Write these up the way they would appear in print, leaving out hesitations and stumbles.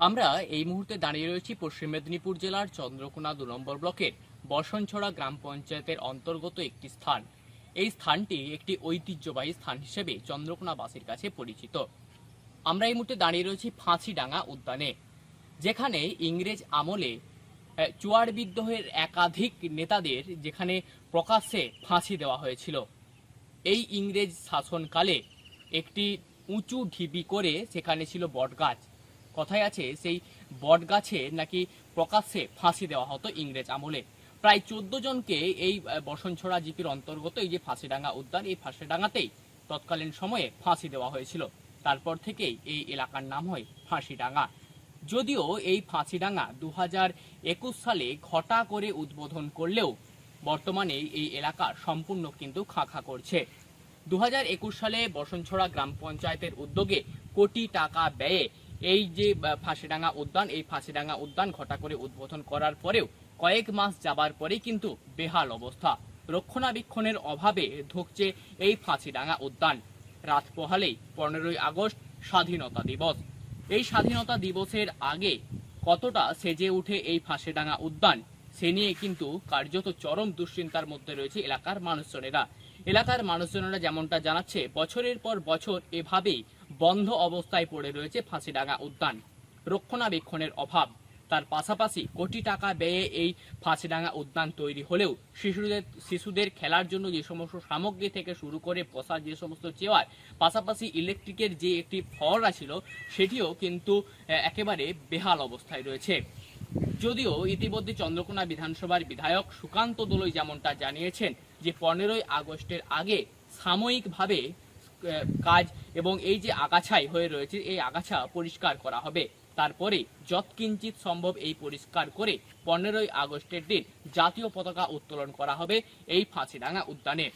আমরা এই মুহূর্তে দাঁড়িয়ে রয়েছি পশ্চিম মেদিনীপুর জেলার চন্দ্রকোনা ২ নম্বর ব্লকের বসনছড়া গ্রাম পঞ্চায়েতের অন্তর্গত একটি স্থান। এই স্থানটি একটি ঐতিহ্যবাহী স্থান হিসেবে চন্দ্রকোনাবাসীর কাছে পরিচিত। আমরা এই মুহূর্তে দাঁড়িয়ে রয়েছি ফাঁসিডাঙ্গা উদ্যানে, যেখানে ইংরেজ আমলে চুয়ার বিদ্রোহের একাধিক নেতাদের যেখানে প্রকাশ্যে ফাঁসি দেওয়া হয়েছিল। এই ইংরেজ শাসনকালে একটি উঁচু ঢিবি করে সেখানে ছিল বটগাছ। কথায় আছে সেই বটগাছে নাকি প্রকাশ্যে ফাঁসি দেওয়া হতো ইংরেজ আমলে। প্রায় ১৪ জনকে এই বসনছড়া জিপির অন্তর্গত এই যে ফাঁসিডাঙ্গা উদ্যান, এই ফাঁসিডাঙ্গাতেই তৎকালীন সময়ে ফাঁসি দেওয়া হয়েছিল। তারপর থেকেই এই এলাকার নাম হয় ফাঁসিডাঙ্গা। যদিও এই ফাঁসিডাঙ্গা ২০২১ সালে ঘটা করে উদ্বোধন করলেও বর্তমানে এই এলাকা সম্পূর্ণ কিন্তু খাঁ খাঁ করছে। ২০২১ সালে বসনছড়া গ্রাম পঞ্চায়েতের উদ্যোগে কোটি টাকা ব্যয়ে এই যে ফাঁসিডাঙ্গা উদ্যান, এই ফাঁসিডাঙ্গা উদ্যান ঘটা করে উদ্বোধন করার পরেও কয়েক মাস যাবার পরেই কিন্তু বেহাল অবস্থা। রক্ষণাবেক্ষণের অভাবে ধুঁকছে এই ফাঁসিডাঙ্গা উদ্যান। রাত পোহালেই ১৫ই আগস্ট স্বাধীনতা দিবস। এই স্বাধীনতা দিবসের আগে কতটা সেজে উঠে এই ফাঁসিডাঙ্গা উদ্যান, সে নিয়ে কিন্তু কার্যত চরম দুশ্চিন্তার মধ্যে রয়েছে এলাকার মানুষজনেরা। এলাকার মানুষজনেরা যেমনটা জানাচ্ছে, বছরের পর বছর এভাবেই বন্ধ অবস্থায় পড়ে রয়েছে ফাঁসিডাঙ্গা উদ্যান। রক্ষণাবেক্ষণের অভাব, তার পাশাপাশি কোটি টাকা ব্যয়ে এই ফাঁসিডাঙ্গা উদ্যান তৈরি হলেও শিশুদের খেলার জন্য যে সমস্ত সামগ্রী থেকে শুরু করে বসার যে সমস্ত চেয়ার, পাশাপাশি ইলেকট্রিকের যে একটি ফোয়ারা ছিল, সেটিও কিন্তু একেবারে বেহাল অবস্থায় রয়েছে। যদিও ইতিমধ্যে চন্দ্রকোনা বিধানসভার বিধায়ক সুকান্ত দোলই যেমনটা জানিয়েছেন যে ১৫ই আগস্টের আগে সাময়িকভাবে কাজ এবং এই যে আগাছাই হয়ে রয়েছে, এই আগাছা পরিষ্কার করা হবে। তারপরে যৎকিঞ্চিত সম্ভব এই পরিষ্কার করে ১৫ই আগস্টের দিন জাতীয় পতাকা উত্তোলন করা হবে এই ফাঁসিডাঙ্গা উদ্যানে।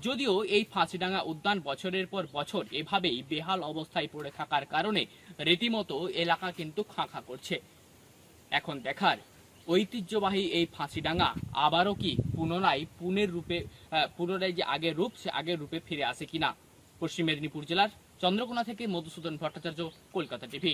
যদিও এই ফাঁসিডাঙ্গা উদ্যান বছরের পর বছর এভাবেই বেহাল অবস্থায় পড়ে থাকার কারণে রীতিমতো এলাকা কিন্তু খাঁ খাঁ করছে। এখন দেখার, ঐতিহ্যবাহী এই ফাঁসিডাঙ্গা আবারও কি পুনরায় যে আগের রূপ, সে আগের রূপে ফিরে আসে কিনা। পশ্চিম মেদিনীপুর জেলার চন্দ্রকোনা থেকে মধুসূদন ভট্টাচার্য, কলকাতা টিভি।